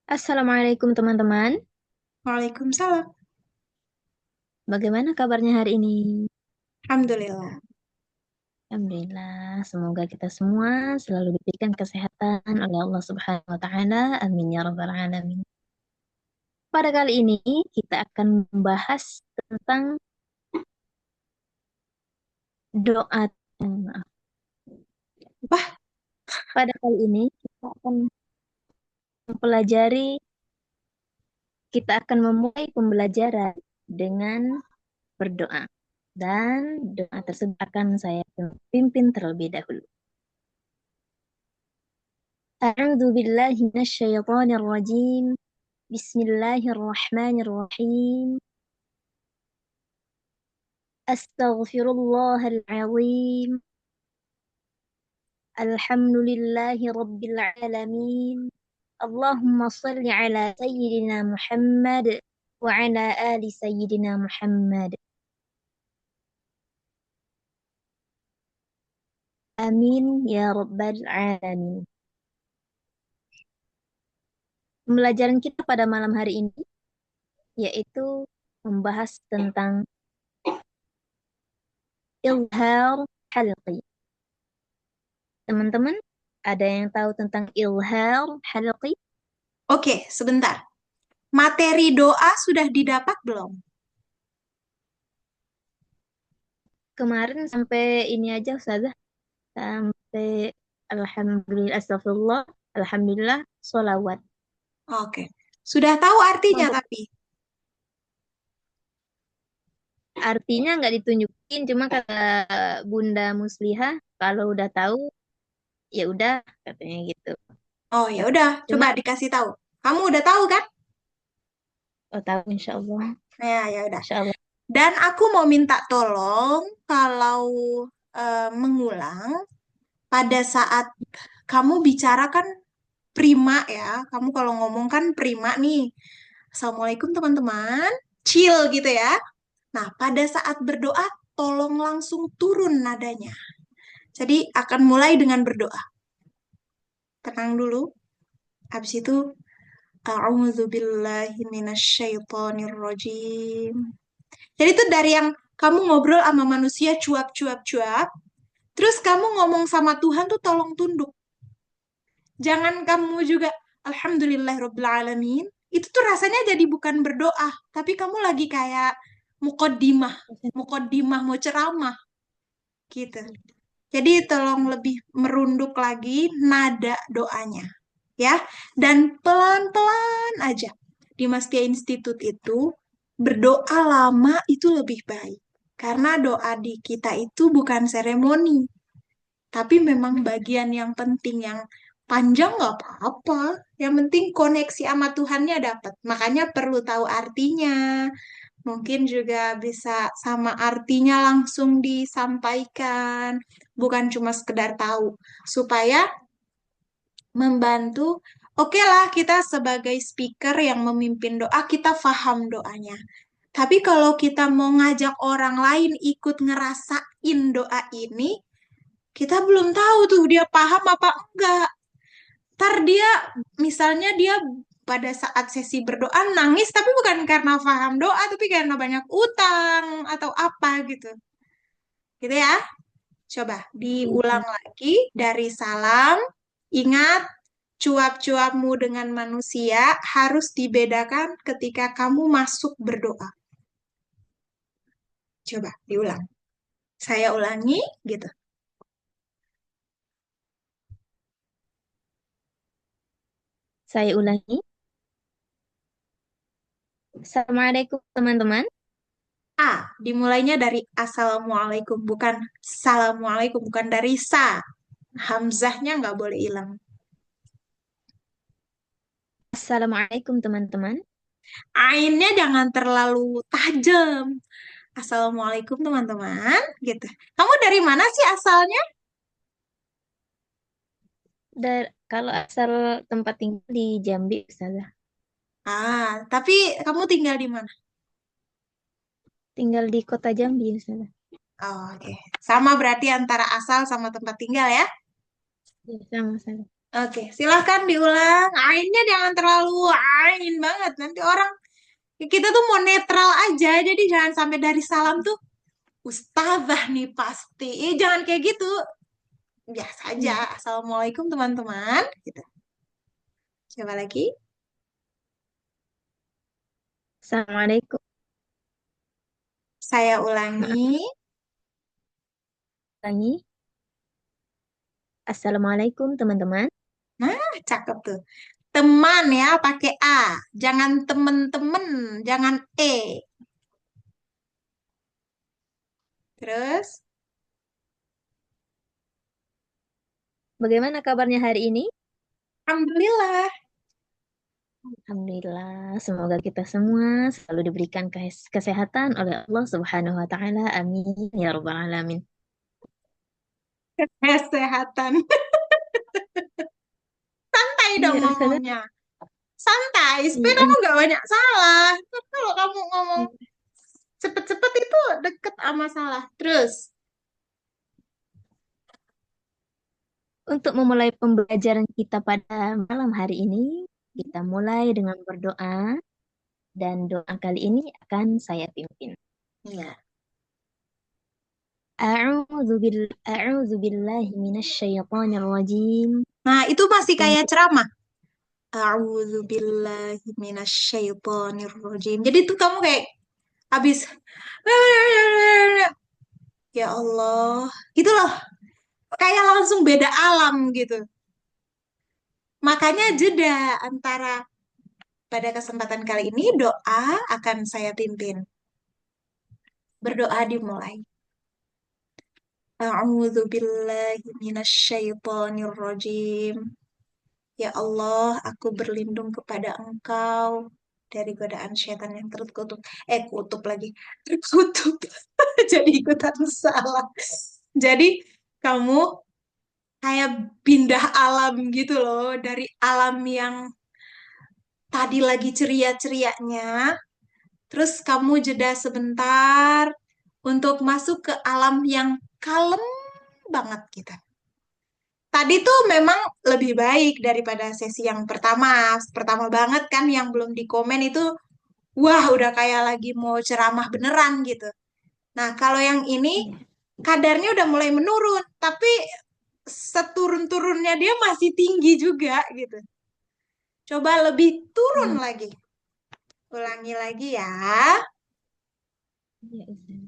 Assalamualaikum teman-teman. Waalaikumsalam. Bagaimana kabarnya hari ini? Alhamdulillah. Alhamdulillah, semoga kita semua selalu diberikan kesehatan oleh Allah Subhanahu wa taala. Amin ya rabbal alamin. Pada kali ini kita akan membahas tentang doa. Maaf. Wah, Pada kali ini mempelajari kita akan memulai pembelajaran dengan berdoa. Dan doa tersebut akan saya pimpin terlebih dahulu. أعوذ بالله من الشيطان الرجيم بسم الله الرحمن الرحيم أستغفر الله العظيم الحمد لله رب العالمين اللهم صل على سيدنا محمد وعلى آل سيدنا محمد آمين يا رب العالمين. Pembelajaran kita pada malam hari ini yaitu membahas tentang ilhar halqi. Teman-teman, ada yang tahu tentang ilhar halqi? oke, sebentar. Materi doa sudah didapat belum? Kemarin sampai ini aja Ustazah, sampai Alhamdulillah, astagfirullah, Alhamdulillah, sholawat. Oke. Sudah tahu artinya Untuk tapi? artinya nggak ditunjukin, cuma kata Bunda Muslihah, kalau udah tahu, ya udah, katanya gitu. Oh, ya udah, coba Cuma, dikasih tahu. Kamu udah tahu kan? oh tahu insya Allah, Ya udah. insya Allah. Dan aku mau minta tolong kalau mengulang pada saat kamu bicara kan prima ya. Kamu kalau ngomong kan prima nih. Assalamualaikum teman-teman. Chill gitu ya. Nah, pada saat berdoa tolong langsung turun nadanya. Jadi akan mulai dengan berdoa. Tenang dulu. Habis itu, A'udzu billahi minasyaitonir rajim. Jadi itu dari yang kamu ngobrol sama manusia cuap-cuap-cuap, terus kamu ngomong sama Tuhan tuh tolong tunduk. Jangan kamu juga Alhamdulillahirabbil alamin. Itu tuh rasanya jadi bukan berdoa, tapi kamu lagi kayak mukodimah, mukodimah mau ceramah gitu. Jadi tolong lebih merunduk lagi nada doanya, ya. Dan pelan-pelan aja. Di Mastia Institute itu berdoa lama itu lebih baik. Karena doa di kita itu bukan seremoni, tapi memang bagian yang penting yang panjang nggak apa-apa. Yang penting koneksi sama Tuhannya dapat. Makanya perlu tahu artinya. Mungkin juga bisa sama artinya langsung disampaikan, bukan cuma sekedar tahu, supaya membantu. Oke lah, kita sebagai speaker yang memimpin doa, kita paham doanya. Tapi kalau kita mau ngajak orang lain ikut ngerasain doa ini, kita belum tahu tuh dia paham apa enggak. Ntar dia, misalnya dia pada saat sesi berdoa nangis, tapi bukan karena paham doa, tapi karena banyak utang atau apa gitu. Gitu ya. Coba diulang Iya. lagi dari salam. Ingat, cuap-cuapmu dengan manusia harus dibedakan ketika kamu masuk berdoa. Coba diulang. Saya ulangi gitu. Saya ulangi. Assalamualaikum teman-teman. A, dimulainya dari Assalamualaikum, bukan Assalamualaikum, bukan dari sa. Hamzahnya nggak boleh hilang. Assalamualaikum teman-teman. Ainnya jangan terlalu tajam. Assalamualaikum teman-teman, gitu. Kamu dari mana sih asalnya? Kalau asal tempat tinggal di Jambi, Ustazah. Tapi kamu tinggal di mana? Tinggal di kota Jambi, Ustazah. Oh, oke. Sama berarti antara asal sama tempat tinggal ya? Ya, sama saya. Oke, silahkan diulang. Ainnya jangan terlalu ain banget. Nanti orang, kita tuh mau netral aja. Jadi jangan sampai dari salam tuh, ustazah nih pasti. Jangan kayak gitu. Biasa aja. Iya. Assalamualaikum teman-teman. Gitu. Coba lagi. Assalamualaikum. Saya Maaf, ulangi. ulangi. Assalamualaikum teman-teman. Nah, cakep tuh. Teman ya, pakai A. Jangan temen-temen. Jangan E. Terus, Bagaimana kabarnya hari ini? Alhamdulillah. Alhamdulillah, semoga kita semua selalu diberikan kesehatan oleh Allah Subhanahu wa taala. Amin ya rabbal alamin. Kesehatan. Santai dong Iya, Ustazah. ngomongnya. Santai, supaya Iya, kamu nggak banyak salah. Kalau kamu ngomong iya. cepet-cepet itu deket sama salah. Terus, Untuk memulai pembelajaran kita pada malam hari ini, kita mulai dengan berdoa dan doa kali ini akan saya pimpin. iya. A'udzu billahi minasyaitonir rajim. Nah, itu masih Yang kayak ceramah. A'udzubillahi minasyaitonirrajim. Jadi tuh kamu kayak habis ya Allah, gitu loh. Kayak langsung beda alam gitu. Makanya jeda antara pada kesempatan kali ini doa akan saya pimpin. Berdoa dimulai. A'udzubillahi minasyaitonirrajim. Ya Allah, aku berlindung kepada Engkau dari godaan setan yang terkutuk. Kutub lagi. Terkutuk. Jadi ikutan salah. Jadi kamu kayak pindah alam gitu loh. Dari alam yang tadi lagi ceria-cerianya. Terus kamu jeda sebentar untuk masuk ke alam yang kalem banget gitu. Tadi tuh memang lebih baik daripada sesi yang pertama. Pertama banget kan yang belum dikomen itu, wah udah kayak lagi mau ceramah beneran gitu. Nah, kalau yang ini Iya, kadarnya udah mulai menurun, tapi seturun-turunnya dia masih tinggi juga gitu. Coba lebih turun iya, lagi. Ulangi lagi ya. iya, Ustaz.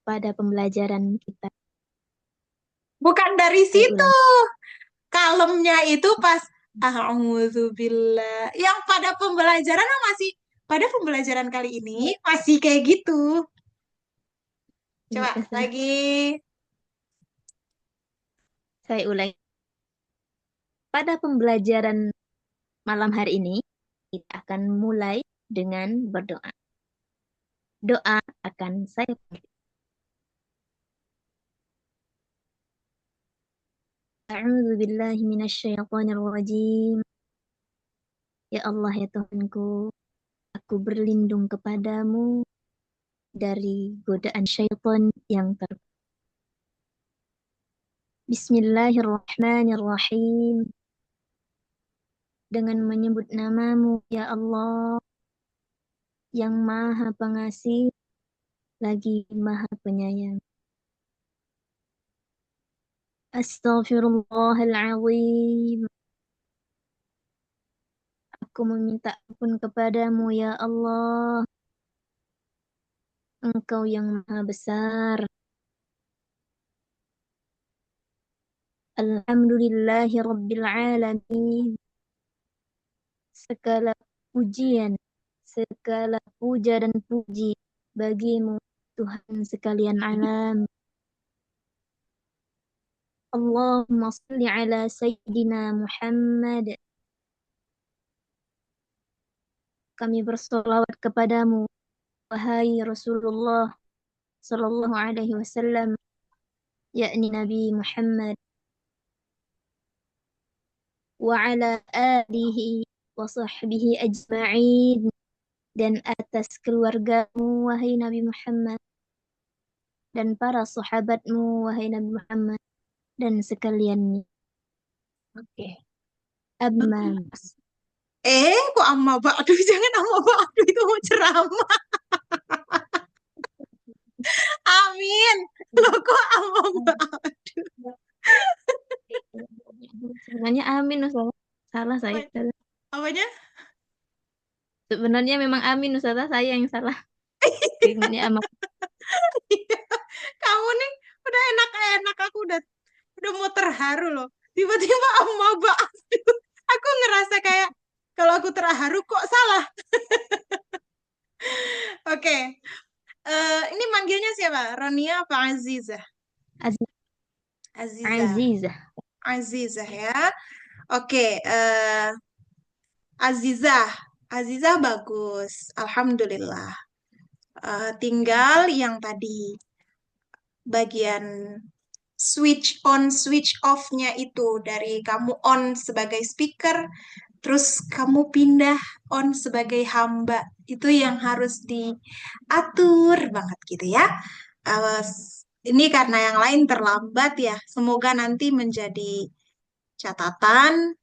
Pada pembelajaran kita, Bukan dari saya situ. ulang. Kalemnya itu pas A'udzubillah. Yang pada pembelajaran masih pada pembelajaran kali ini masih kayak gitu. Iya, Coba Ustaz. lagi. Saya ulang. Pada pembelajaran malam hari ini, kita akan mulai dengan berdoa. Doa akan saya pimpin. A'udzu billahi minasyaitonir rajim. Ya Allah ya Tuhanku, aku berlindung kepadamu dari godaan syaitan yang Bismillahirrahmanirrahim. Dengan menyebut namamu, ya Allah, yang maha pengasih, lagi maha penyayang. Astaghfirullahaladzim. Aku meminta ampun kepadamu, ya Allah, Engkau yang maha besar. Alhamdulillahi Rabbil Alamin. Segala pujian, segala puja dan puji bagimu, Tuhan sekalian alam. Allahumma salli ala Sayyidina Muhammad. Kami bersolawat kepadamu, wahai Rasulullah Sallallahu Alaihi Wasallam, yakni Nabi Muhammad, wa ala alihi wa sahbihi ajma'in, dan atas keluargamu, wahai Nabi Muhammad, dan para sahabatmu, wahai Nabi Muhammad. Dan sekalian, oke, aman. Kok amma ba'du? Jangan amma ba'du, itu mau ceramah. Amin. Loh, kok amma ba'du? Sebenarnya amin, Ustazah. Salah saya. Apa, apanya? Sebenarnya memang amin, Ustazah. Saya yang salah. Keingatnya aman. Kamu nih udah enak-enak, aku udah mau terharu loh. Tiba-tiba amma ba'du. Aku ngerasa kayak kalau aku terharu kok salah. Oke, ini manggilnya siapa? Ronia apa Aziza? Aziz, Aziza. Azizah. Azizah ya. Oke, Azizah. Azizah bagus. Alhamdulillah. Tinggal yang tadi bagian switch on, switch off-nya itu dari kamu on sebagai speaker, terus kamu pindah on sebagai hamba. Itu yang harus diatur banget gitu ya. Eh, ini karena yang lain terlambat ya. Semoga nanti menjadi catatan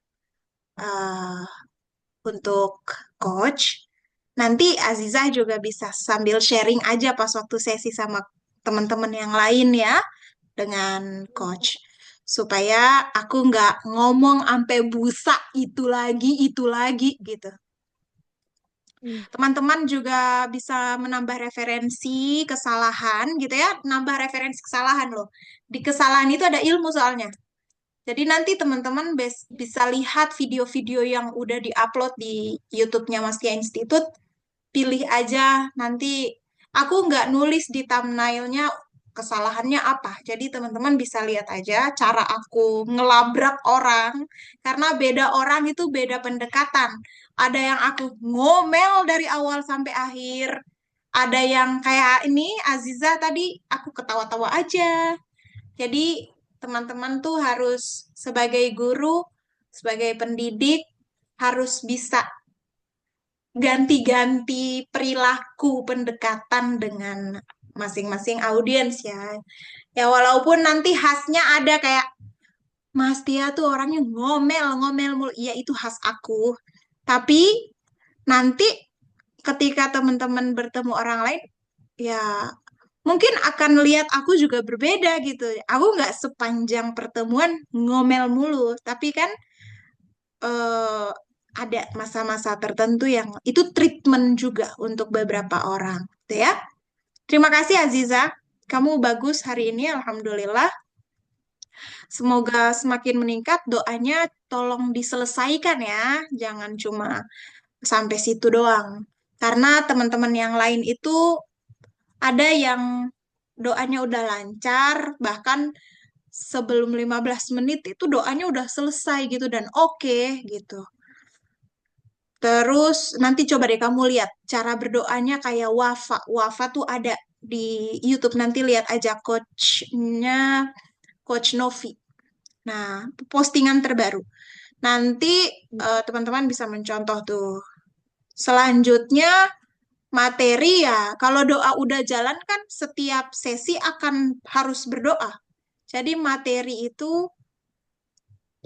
eh, untuk coach. Nanti Azizah juga bisa sambil sharing aja pas waktu sesi sama teman-teman yang lain ya dengan coach. Supaya aku nggak ngomong sampai busa itu lagi gitu. Hmm. Teman-teman juga bisa menambah referensi kesalahan gitu ya, nambah referensi kesalahan loh. Di kesalahan itu ada ilmu soalnya. Jadi nanti teman-teman bisa lihat video-video yang udah diupload di YouTube-nya Maskia Institute, pilih aja nanti aku nggak nulis di thumbnailnya kesalahannya apa. Jadi teman-teman bisa lihat aja cara aku ngelabrak orang karena beda orang itu beda pendekatan. Ada yang aku ngomel dari awal sampai akhir. Ada yang kayak ini Aziza tadi aku ketawa-tawa aja. Jadi teman-teman tuh harus sebagai guru, sebagai pendidik harus bisa ganti-ganti perilaku pendekatan dengan masing-masing audiens ya. Ya walaupun nanti khasnya ada kayak Mas Tia tuh orangnya ngomel-ngomel mulu. Iya itu khas aku. Tapi nanti ketika teman-teman bertemu orang lain, ya mungkin akan lihat aku juga berbeda gitu. Aku nggak sepanjang pertemuan ngomel mulu. Tapi kan eh, ada masa-masa tertentu yang itu treatment juga untuk beberapa orang, gitu ya. Terima kasih Aziza, kamu bagus hari ini, alhamdulillah. Semoga semakin meningkat, doanya tolong diselesaikan ya, jangan cuma sampai situ doang. Karena teman-teman yang lain itu ada yang doanya udah lancar, bahkan sebelum 15 menit itu doanya udah selesai gitu dan oke gitu. Terus nanti coba deh kamu lihat cara berdoanya kayak Wafa. Wafa tuh ada di YouTube, nanti lihat aja coachnya Coach Novi. Nah, postingan terbaru. Nanti teman-teman bisa mencontoh tuh. Selanjutnya materi ya. Kalau doa udah jalan kan setiap sesi akan harus berdoa. Jadi materi itu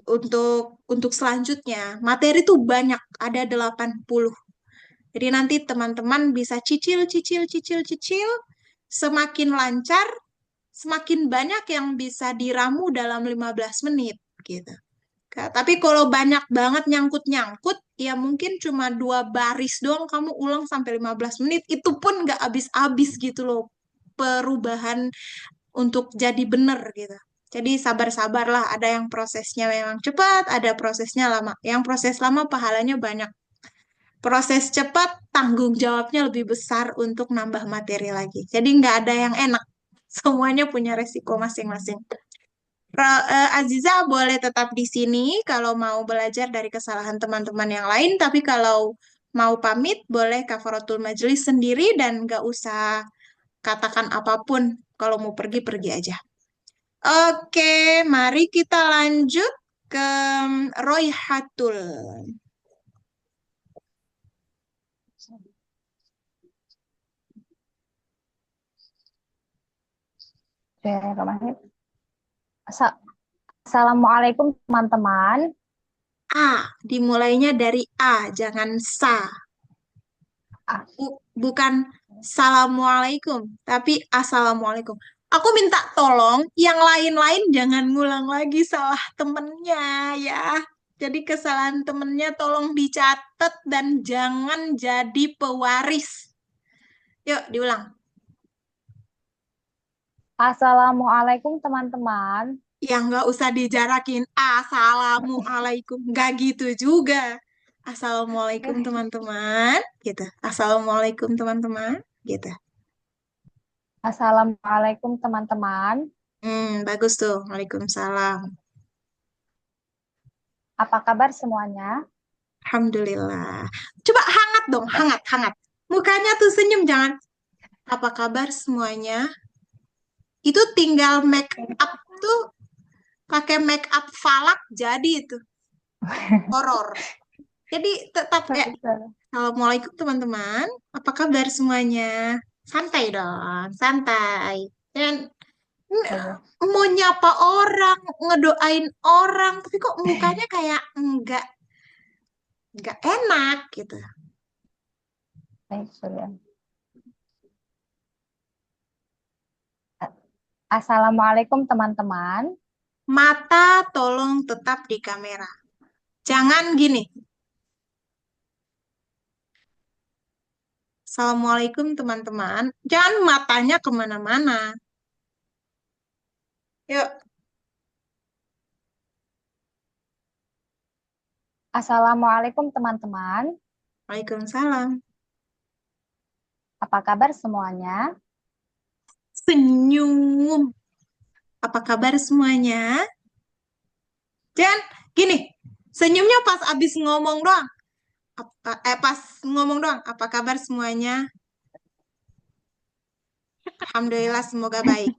untuk selanjutnya. Materi tuh banyak, ada 80. Jadi nanti teman-teman bisa cicil, cicil, cicil, cicil. Semakin lancar, semakin banyak yang bisa diramu dalam 15 menit gitu. Tapi kalau banyak banget nyangkut-nyangkut, ya mungkin cuma 2 baris doang kamu ulang sampai 15 menit. Itu pun nggak habis-habis gitu loh perubahan untuk jadi bener gitu. Jadi sabar-sabarlah, ada yang prosesnya memang cepat, ada prosesnya lama. Yang proses lama pahalanya banyak. Proses cepat, tanggung jawabnya lebih besar untuk nambah materi lagi. Jadi nggak ada yang enak. Semuanya punya resiko masing-masing. Aziza boleh tetap di sini kalau mau belajar dari kesalahan teman-teman yang lain, tapi kalau mau pamit, boleh kafaratul majelis sendiri dan nggak usah katakan apapun. Kalau mau pergi, pergi aja. Oke, mari kita lanjut ke Royhatul. Oke, kemarin. Masa? Assalamualaikum teman-teman. A, dimulainya dari A, jangan sa. Ah, Bukan Assalamualaikum, tapi Assalamualaikum. Aku minta tolong, yang lain-lain jangan ngulang lagi salah temennya ya. Jadi kesalahan temennya tolong dicatat dan jangan jadi pewaris. Yuk, diulang. Assalamualaikum teman-teman. Ya nggak usah dijarakin. Assalamualaikum. Nggak gitu juga. Assalamualaikum teman-teman. Gitu. Assalamualaikum teman-teman. Gitu. Assalamualaikum teman-teman. Bagus tuh. Waalaikumsalam. Apa kabar semuanya? Alhamdulillah. Coba hangat dong, Udah. hangat, hangat. Mukanya tuh senyum, jangan. Apa kabar semuanya? Itu tinggal make up tuh, pakai make up falak jadi itu horor. Jadi tetap ya. Assalamualaikum teman-teman. Apa kabar semuanya? Santai dong, santai. Dan mau nyapa orang, ngedoain orang, tapi kok mukanya kayak nggak enak gitu. Baik, sudah. Assalamualaikum teman-teman. Mata tolong tetap di kamera. Jangan gini. Assalamualaikum teman-teman. Jangan matanya kemana-mana. Yuk, Assalamualaikum teman-teman. Waalaikumsalam. Apa kabar semuanya? Senyum. Apa kabar semuanya? Jangan gini. Senyumnya pas abis ngomong doang. Pas ngomong doang. Apa kabar semuanya? Alhamdulillah, semoga baik.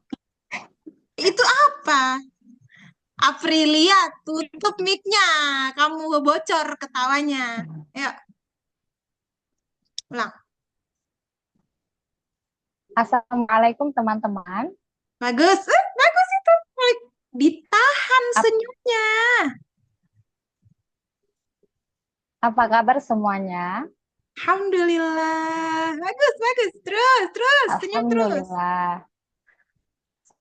Itu apa? Aprilia, tutup mic-nya. Kamu bocor ketawanya. Yuk, ulang. Assalamualaikum teman-teman. Bagus. Bagus itu. Ditahan Ap- senyumnya. Apa kabar semuanya? Alhamdulillah. Bagus, bagus. Terus, terus. Senyum terus. Alhamdulillah.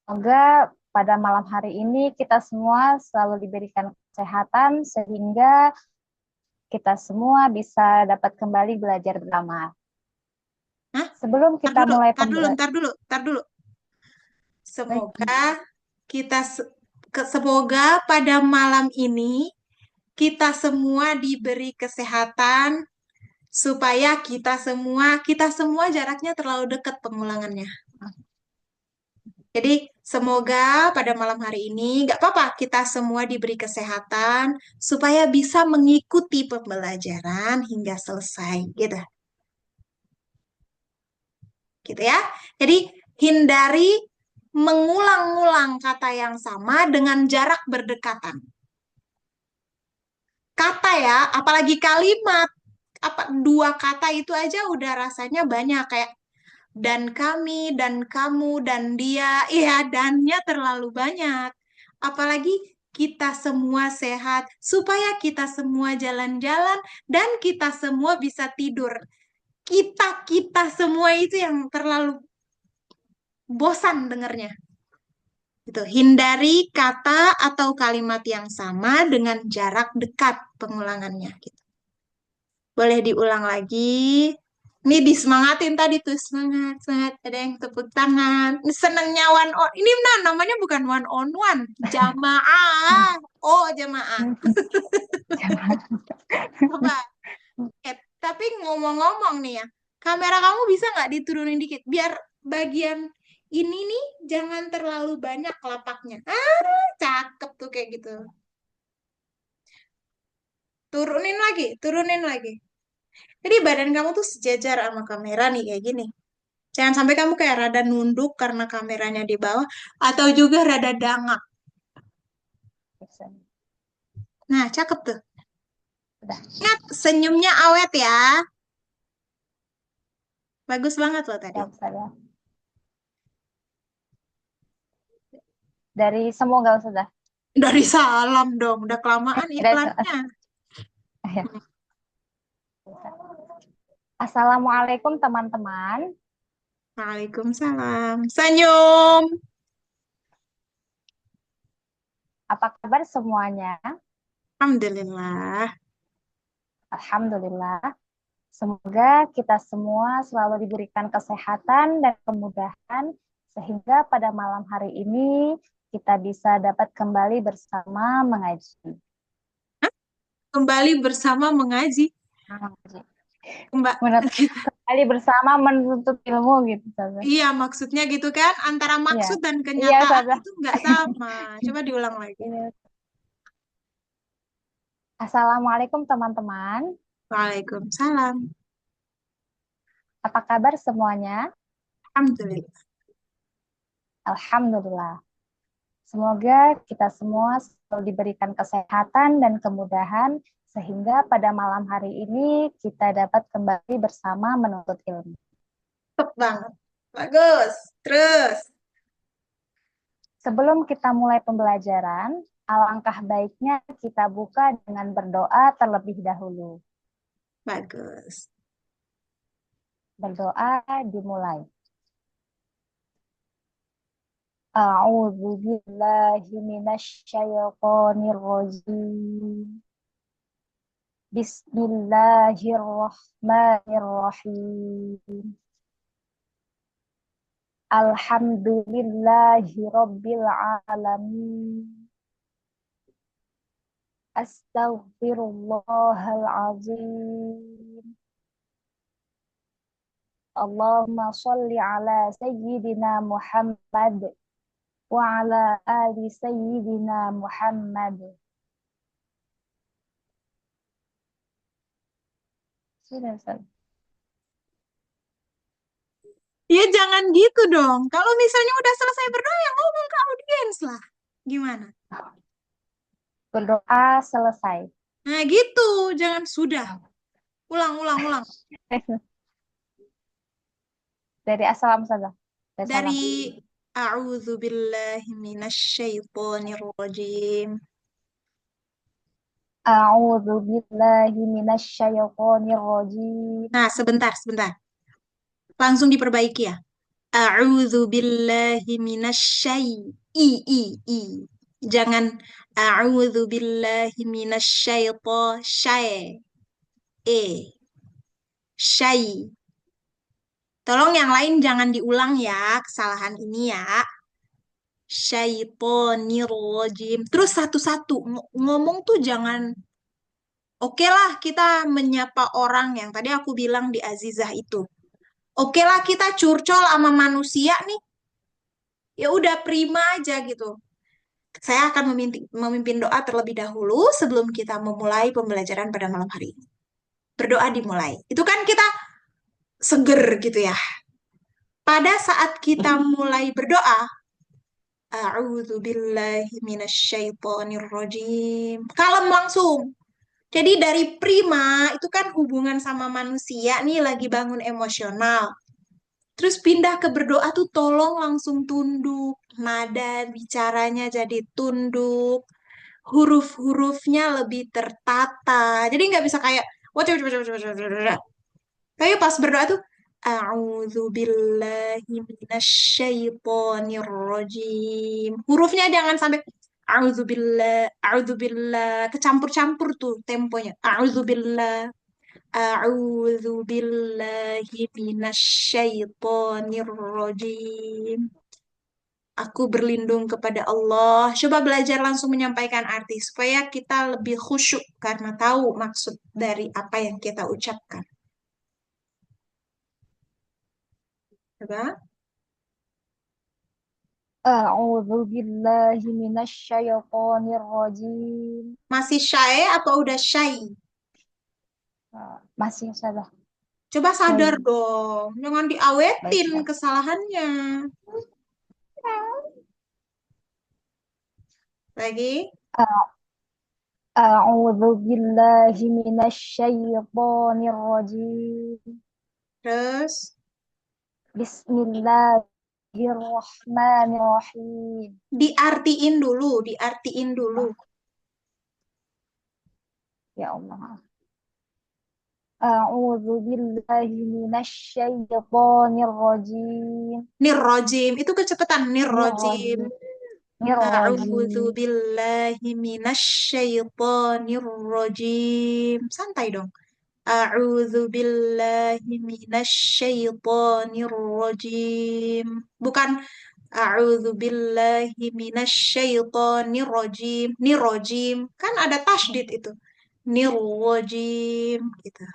Semoga pada malam hari ini kita semua selalu diberikan kesehatan sehingga kita semua bisa dapat kembali belajar beramal. Hah? Sebelum Ntar kita dulu, mulai ntar dulu, ntar dulu, ntar dulu. baik, Semoga kita, semoga pada malam ini kita semua diberi kesehatan supaya kita semua jaraknya terlalu dekat pengulangannya. Jadi semoga pada malam hari ini nggak apa-apa kita semua diberi kesehatan supaya bisa mengikuti pembelajaran hingga selesai gitu. Gitu ya. Jadi hindari mengulang-ulang kata yang sama dengan jarak berdekatan. Kata ya, apalagi kalimat, apa dua kata itu aja udah rasanya banyak kayak dan kami, dan kamu, dan dia. Iya, dannya terlalu banyak. Apalagi kita semua sehat, supaya kita semua jalan-jalan, dan kita semua bisa tidur. Kita semua itu yang terlalu bosan dengernya. Gitu. Hindari kata atau kalimat yang sama dengan jarak dekat pengulangannya. Gitu. Boleh diulang lagi. Ini disemangatin tadi tuh, semangat, semangat. Ada yang tepuk tangan. Senengnya one on. Ini nah, namanya bukan one on one, jamaah. Oh, jamaah. Coba. Tapi ngomong-ngomong nih ya, kamera kamu bisa nggak diturunin dikit? Biar bagian ini nih jangan terlalu banyak kelapaknya. Cakep tuh kayak gitu. Turunin lagi, turunin lagi. Jadi badan kamu tuh sejajar sama kamera nih kayak gini. Jangan sampai kamu kayak rada nunduk karena kameranya di bawah atau juga rada dangak. Nah, cakep tuh. sudah. Ingat, senyumnya awet ya. Bagus banget loh tadi. Siap saya. Dari semoga sudah. Dari salam dong, udah kelamaan Tidak, iklannya. ya. Assalamualaikum teman-teman. Waalaikumsalam. Senyum. Apa kabar semuanya? Alhamdulillah. Alhamdulillah. Semoga kita semua selalu diberikan kesehatan dan kemudahan sehingga pada malam hari ini kita bisa dapat kembali bersama mengaji. Kembali bersama mengaji. Mbak, Kembali bersama menuntut ilmu gitu, Ustazah. iya maksudnya gitu kan, antara Iya. maksud dan Iya, kenyataan Ustazah. itu nggak sama. Coba diulang lagi. Iya. Assalamualaikum teman-teman. Waalaikumsalam. Apa kabar semuanya? Alhamdulillah. Alhamdulillah. Semoga kita semua selalu diberikan kesehatan dan kemudahan sehingga pada malam hari ini kita dapat kembali bersama menuntut ilmu. Tetap banget. Bagus. Terus. Sebelum kita mulai pembelajaran, alangkah baiknya kita buka dengan berdoa terlebih dahulu. Bagus. Berdoa dimulai. A'udzu billahi minasyaitonir rajim. Bismillahirrahmanirrahim. Alhamdulillahi rabbil alamin. Astaghfirullahalazim. Allahumma sholli ala sayyidina Muhammad wa ala ali sayyidina Muhammad. Sudah, Ustaz. Ya jangan gitu dong. Kalau misalnya udah selesai berdoa, ya ngomong ke audiens lah. Gimana? Berdoa selesai. Nah gitu, jangan sudah. Ulang, ulang, ulang. Dari assalam saja. Dari salam. Dari a'udzu billahi minasyaitonir rajim. A'udzu billahi minasyaitonir rajim. Nah, sebentar, sebentar. Langsung diperbaiki ya. A'udzu billahi i. Jangan a'udzu billahi syai. Syai. Tolong yang lain jangan diulang ya, kesalahan ini ya. Syaitonir rajim. Terus satu-satu ngomong tuh jangan. Oke lah kita menyapa orang yang tadi aku bilang di Azizah itu. Oke lah kita curcol sama manusia nih. Ya udah prima aja gitu. Saya akan memimpin doa terlebih dahulu sebelum kita memulai pembelajaran pada malam hari ini. Berdoa dimulai. Itu kan kita seger gitu ya. Pada saat kita mulai berdoa, a'udzu billahi minasyaitonir rajim. Kalem langsung. Jadi dari prima itu kan hubungan sama manusia nih lagi bangun emosional. Terus pindah ke berdoa tuh tolong langsung tunduk. Nada bicaranya jadi tunduk. Huruf-hurufnya lebih tertata. Jadi nggak bisa kayak tapi pas berdoa tuh a'udzu billahi minasyaitonir rajim. Hurufnya jangan sampai a'udzu billah kecampur-campur tuh temponya. A'udzu billahi minasyaitonir rajim. Aku berlindung kepada Allah. Coba belajar langsung menyampaikan arti supaya kita lebih khusyuk karena tahu maksud dari apa yang kita ucapkan. Coba. A'udzu billahi minasyaitonir rajim. Masih shy apa udah shy? Masih salah. Coba sadar Shy. dong. Jangan diawetin Baik. kesalahannya. Lagi. A'udzu billahi minasyaitonir rajim. Terus. Bismillahirrahmanirrahim. Bismillahirrahmanirrahim. Diartiin dulu, diartiin dulu. Ya Allah. A'udzu billahi minasyaitonir rajim. Nirrojim, itu kecepatan. Nirrojim. A'udzu Nirrajim. billahi minasyaitonir rajim. Santai dong. A'udzu billahi minasyaitonir rajim. Bukan a'udzu billahi minasyaitonir rajim. Nirrojim. Kan ada tasydid itu. Nirrojim gitu.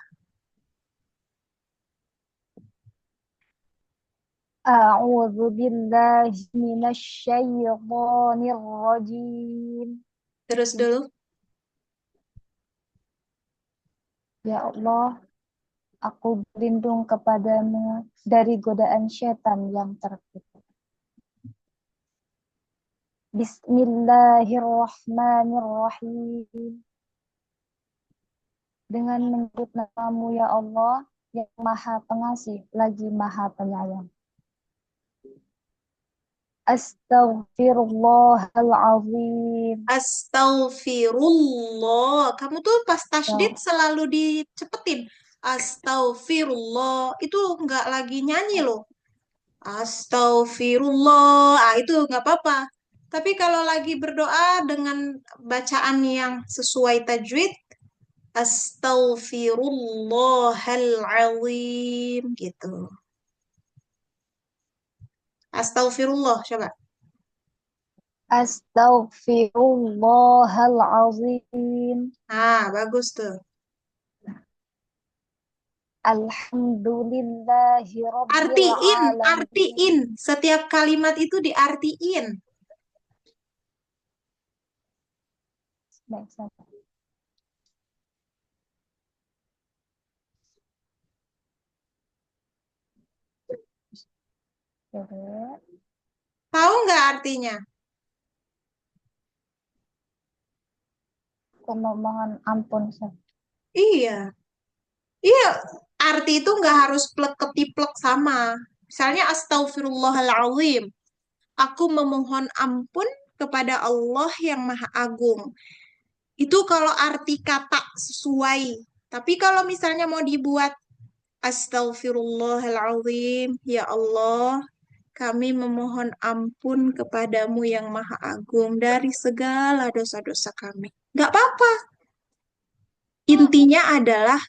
A'udzu billahi minasyaitonir rajim. Terus dulu. Ya Allah, aku berlindung kepadamu dari godaan setan yang terkutuk. Bismillahirrahmanirrahim. Dengan menyebut namamu ya Allah, yang maha pengasih lagi maha penyayang. Astaghfirullahalazim. Astaghfirullah. Kamu tuh pas tasydid selalu dicepetin. Astaghfirullah. Itu nggak lagi nyanyi loh. Astaghfirullah. Ah, itu nggak apa-apa. Tapi kalau lagi berdoa dengan bacaan yang sesuai tajwid, Astaghfirullahaladzim gitu. Astaghfirullah, coba. Astaghfirullahalazim. Ah, bagus tuh. Alhamdulillahi rabbil Artiin, alamin. artiin. Setiap kalimat itu diartiin. Baik, sabar. Coba. Tahu nggak artinya? Aku memohon ampun. Iya. Iya, arti itu nggak harus plek ketiplek sama. Misalnya astagfirullahaladzim. Aku memohon ampun kepada Allah yang Maha Agung. Itu kalau arti kata sesuai. Tapi kalau misalnya mau dibuat astagfirullahaladzim, ya Allah, kami memohon ampun kepadamu yang Maha Agung dari segala dosa-dosa kami. Nggak apa-apa. Intinya adalah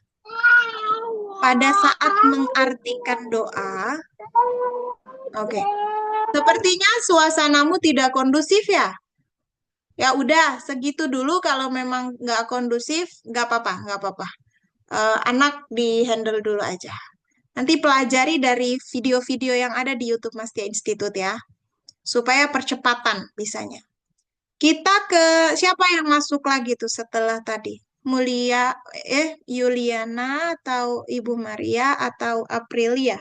pada saat mengartikan doa, oke. Sepertinya suasanamu tidak kondusif ya? Ya udah, segitu dulu. Kalau memang nggak kondusif, nggak apa-apa, nggak apa-apa. Anak di handle dulu aja. Nanti pelajari dari video-video yang ada di YouTube Mastia Institute ya, supaya percepatan bisanya. Kita ke siapa yang masuk lagi tuh setelah tadi? Yuliana atau Ibu Maria atau Aprilia?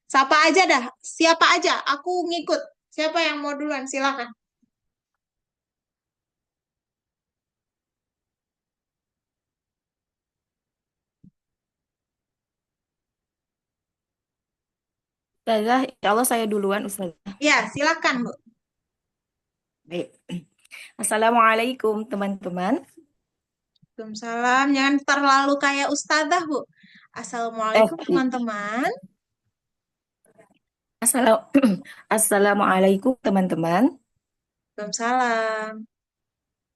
Siapa aja dah, siapa aja, aku ngikut. Siapa yang mau duluan, silakan. Ustazah, ya Allah saya duluan Ustazah. Ya, silakan Bu. Baik. Assalamualaikum teman-teman. Waalaikumsalam. Jangan terlalu kayak ustazah, Bu. Assalamualaikum teman-teman. Assalamualaikum teman-teman. Waalaikumsalam.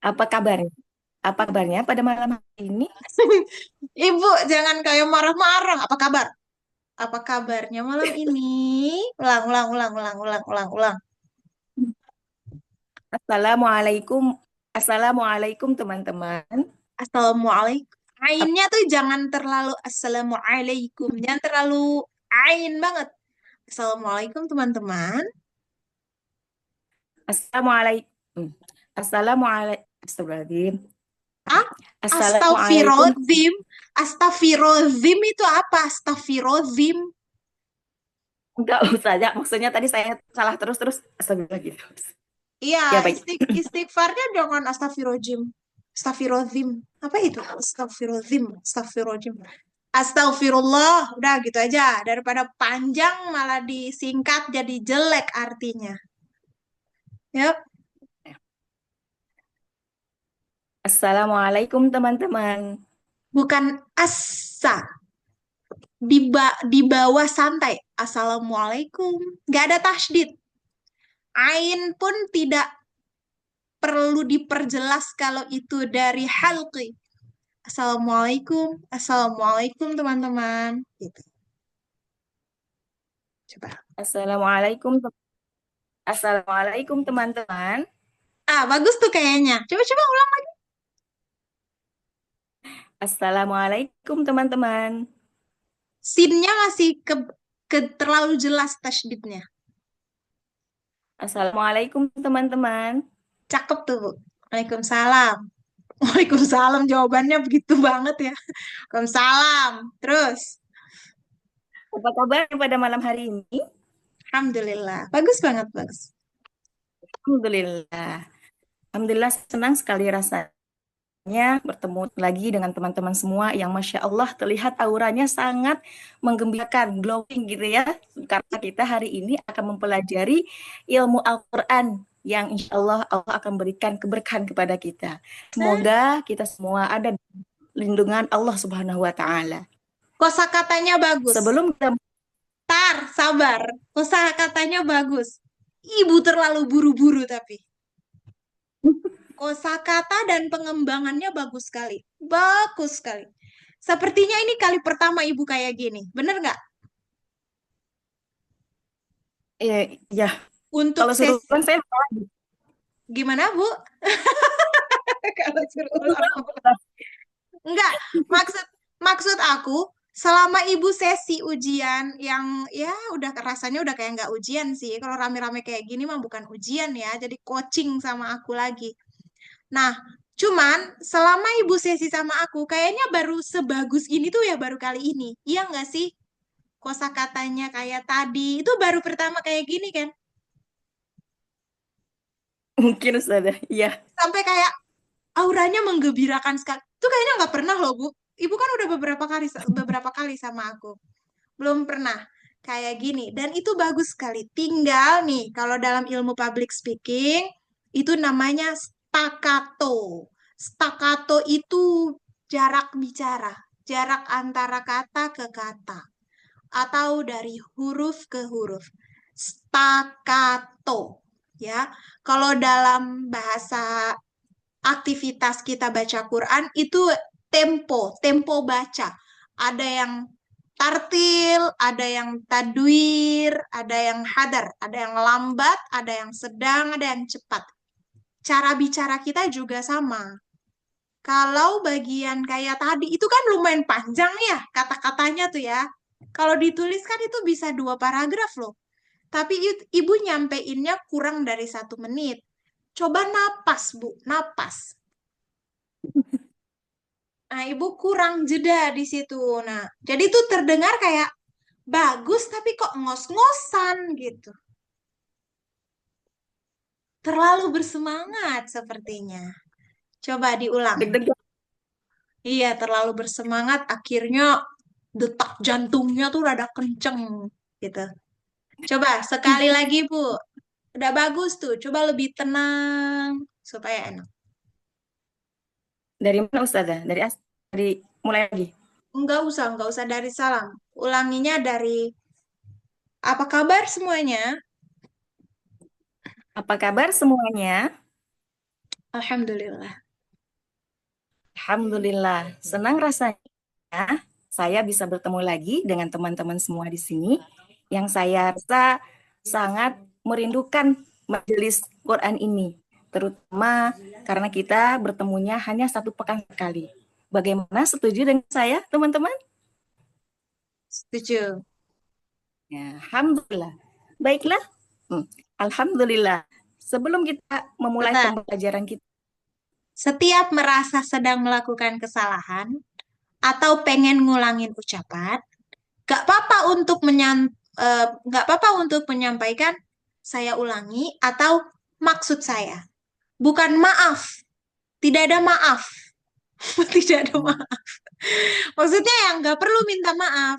Apa kabarnya? Apa kabarnya pada malam hari ini? Ibu, jangan kayak marah-marah. Apa kabar? Apa kabarnya malam ini? Ulang, ulang, ulang, ulang, ulang, ulang, ulang. Assalamualaikum. Assalamualaikum teman-teman. Assalamualaikum. Ainnya tuh jangan terlalu assalamualaikum. Jangan terlalu ain banget. Assalamualaikum teman-teman. Assalamualaikum. Assalamualaikum. Astagfirullahaladzim. Ah, Assalamualaikum. Astagfirullahaladzim. Astagfirullahaladzim itu apa? Astagfirullahaladzim. Enggak usah ya. Maksudnya tadi saya salah terus. Astagfirullah gitu. Iya, Ya baik. istighfarnya jangan astagfirullahaladzim. Astagfirullahaladzim. Apa itu? Astagfirullahaladzim. Astagfirullahaladzim. Astagfirullah, udah gitu aja. Daripada panjang malah disingkat jadi jelek artinya. Yap, Assalamualaikum teman-teman. bukan assa. Di bawah santai. Assalamualaikum. Gak ada tasydid. Ain pun tidak perlu diperjelas kalau itu dari halqi. Assalamualaikum. Assalamualaikum teman-teman. Gitu. Coba. Assalamualaikum. Assalamualaikum teman-teman. Ah, bagus tuh kayaknya. Coba-coba ulang lagi. Assalamualaikum teman-teman. Sinnya masih ke terlalu jelas tasydidnya. Assalamualaikum teman-teman. Cakep tuh, Bu. Waalaikumsalam. Waalaikumsalam jawabannya begitu banget ya. Waalaikumsalam. Terus, Apa kabar pada malam hari ini? alhamdulillah. Bagus banget, bagus. Alhamdulillah. Alhamdulillah senang sekali rasanya bertemu lagi dengan teman-teman semua yang Masya Allah terlihat auranya sangat menggembirakan, glowing gitu ya. Karena kita hari ini akan mempelajari ilmu Al-Quran yang insya Allah Allah akan berikan keberkahan kepada kita. Semoga kita semua ada di lindungan Allah Subhanahu wa Ta'ala. Kosakatanya bagus. Sebelum kita Sabar. Kosakatanya bagus. Ibu terlalu buru-buru tapi. Kosakata dan pengembangannya bagus sekali. Bagus sekali. Sepertinya ini kali pertama Ibu kayak gini. Bener nggak? ya Untuk kalau suruh sesi... ulang saya lupa lagi. Gimana, Bu? Kalau suruh ulang. Enggak, maksud aku selama ibu sesi ujian yang ya udah rasanya udah kayak nggak ujian sih. Kalau rame-rame kayak gini mah bukan ujian ya, jadi coaching sama aku lagi. Nah, cuman selama ibu sesi sama aku kayaknya baru sebagus ini tuh ya baru kali ini. Iya nggak sih? Kosakatanya kayak tadi itu baru pertama kayak gini kan? Mungkin sudah, iya. Sampai kayak auranya menggembirakan sekali. Itu kayaknya nggak pernah loh, Bu. Ibu kan udah beberapa kali sama aku. Belum pernah kayak gini. Dan itu bagus sekali. Tinggal nih, kalau dalam ilmu public speaking, itu namanya staccato. Staccato itu jarak bicara. Jarak antara kata ke kata. Atau dari huruf ke huruf. Staccato. Ya, kalau dalam bahasa aktivitas kita baca Quran itu tempo baca. Ada yang tartil, ada yang tadwir, ada yang hadar, ada yang lambat, ada yang sedang, ada yang cepat. Cara bicara kita juga sama. Kalau bagian kayak tadi, itu kan lumayan panjang ya kata-katanya tuh ya. Kalau dituliskan itu bisa 2 paragraf loh. Tapi ibu nyampeinnya kurang dari 1 menit. Coba napas, Bu, napas. Nah, ibu kurang jeda di situ. Nah, jadi itu terdengar kayak bagus, tapi kok ngos-ngosan gitu. Terlalu bersemangat sepertinya. Coba diulang. Deg-degan. Iya, terlalu bersemangat, akhirnya detak jantungnya tuh rada kenceng gitu. Coba sekali lagi, Bu. Udah bagus tuh. Coba lebih tenang supaya enak. Dari mana Ustazah? Dari mulai lagi. Enggak usah dari salam. Ulanginya dari apa kabar semuanya? Apa kabar semuanya? Alhamdulillah. Alhamdulillah, senang rasanya saya bisa bertemu lagi dengan teman-teman semua di sini yang saya rasa sangat merindukan majelis Quran ini, terutama karena kita bertemunya hanya 1 pekan sekali. Bagaimana, setuju dengan saya, teman-teman? Setuju. Ya, alhamdulillah. Baiklah. Alhamdulillah. Sebelum kita memulai Bentar. pembelajaran kita, Setiap merasa sedang melakukan kesalahan atau pengen ngulangin ucapan, gak apa-apa untuk menyampaikan saya ulangi atau maksud saya. Bukan maaf. Tidak ada maaf. Tidak ada maaf. Maksudnya yang nggak perlu minta maaf.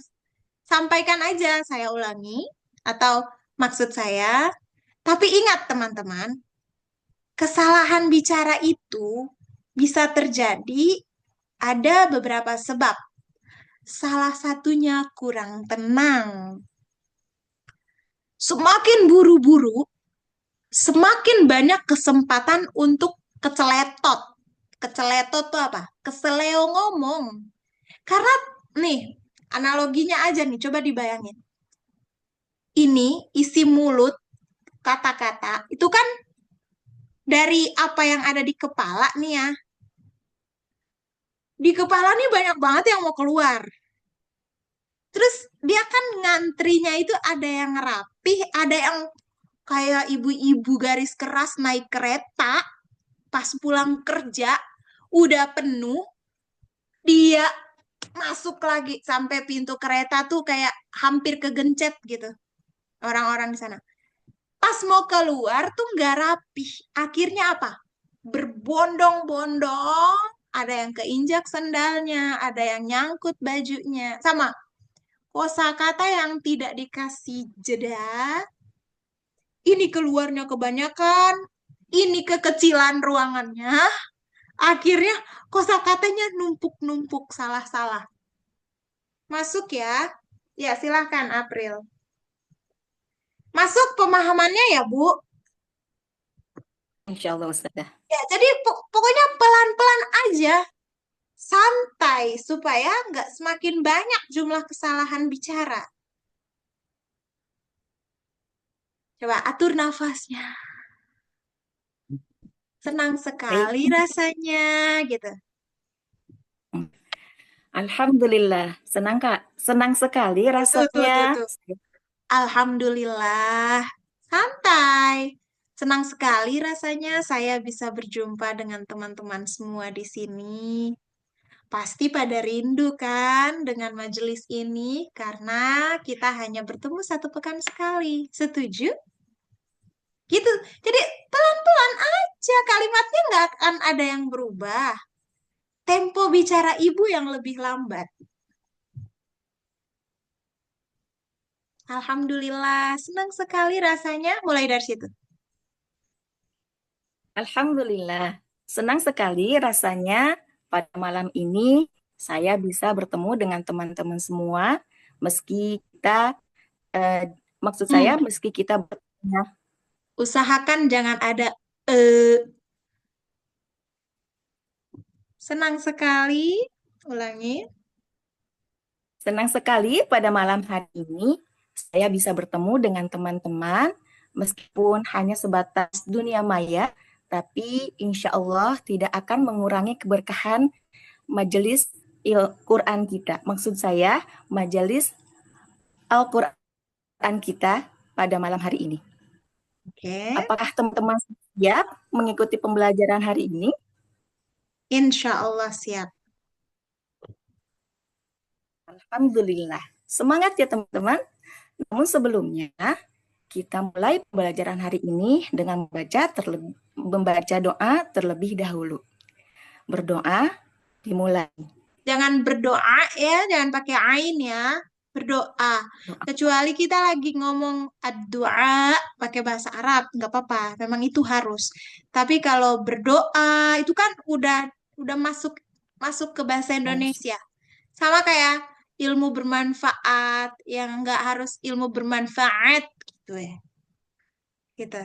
Sampaikan aja, saya ulangi. Atau maksud saya. Tapi ingat teman-teman, kesalahan bicara itu bisa terjadi ada beberapa sebab. Salah satunya kurang tenang. Semakin buru-buru, semakin banyak kesempatan untuk keceletot. Keceletot tuh apa? Keseleo ngomong. Karena nih, analoginya aja nih, coba dibayangin. Ini isi mulut, kata-kata, itu kan dari apa yang ada di kepala nih ya. Di kepala nih banyak banget yang mau keluar. Terus dia kan ngantrinya itu ada yang rapih, ada yang kayak ibu-ibu garis keras naik kereta, pas pulang kerja, udah penuh, dia masuk lagi sampai pintu kereta tuh kayak hampir kegencet gitu orang-orang di sana. Pas mau keluar tuh nggak rapih. Akhirnya apa? Berbondong-bondong. Ada yang keinjak sendalnya, ada yang nyangkut bajunya. Sama kosakata yang tidak dikasih jeda. Ini keluarnya kebanyakan. Ini kekecilan ruangannya. Akhirnya kosakatanya numpuk-numpuk salah-salah. Masuk ya. Ya, silahkan April. Masuk pemahamannya ya, Bu? Insya Allah Ustazah. Ya, jadi pokoknya pelan-pelan aja, santai, supaya nggak semakin banyak jumlah kesalahan bicara. Coba atur nafasnya. Senang Baik. sekali rasanya, gitu. Alhamdulillah. Senang Kak. Senang sekali Tuh, rasanya. Alhamdulillah. Santai. Senang sekali rasanya saya bisa berjumpa dengan teman-teman semua di sini. Pasti pada rindu kan dengan majelis ini karena kita hanya bertemu satu pekan sekali. Setuju? Gitu. Jadi pelan-pelan aja kalimatnya nggak akan ada yang berubah. Tempo bicara ibu yang lebih lambat. Alhamdulillah, senang sekali rasanya. Mulai dari situ. Alhamdulillah. Senang sekali rasanya pada malam ini saya bisa bertemu dengan teman-teman semua meski kita maksud saya meski kita Usahakan jangan ada senang sekali. Ulangi. senang sekali pada malam hari ini saya bisa bertemu dengan teman-teman meskipun hanya sebatas dunia maya, tapi insya Allah tidak akan mengurangi keberkahan majelis Quran kita. Maksud saya majelis Al-Quran kita pada malam hari ini. Oke. Apakah teman-teman siap mengikuti pembelajaran hari ini? Insya Allah siap. Alhamdulillah. Semangat ya teman-teman. Namun sebelumnya kita mulai pembelajaran hari ini dengan membaca doa terlebih dahulu. Berdoa dimulai. Jangan berdoa ya, jangan pakai ain ya. Berdoa. Kecuali kita lagi ngomong doa pakai bahasa Arab, nggak apa-apa. Memang itu harus. Tapi kalau berdoa itu kan udah masuk ke bahasa Indonesia. Sama kayak ilmu bermanfaat yang nggak harus ilmu bermanfaat gitu ya. Gitu.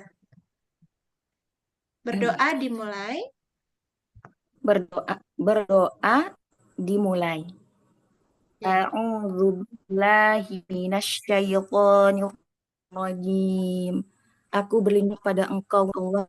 Berdoa dimulai. Berdoa dimulai. A'udzu billahi minasyaitonir rajim. Aku berlindung pada Engkau Allah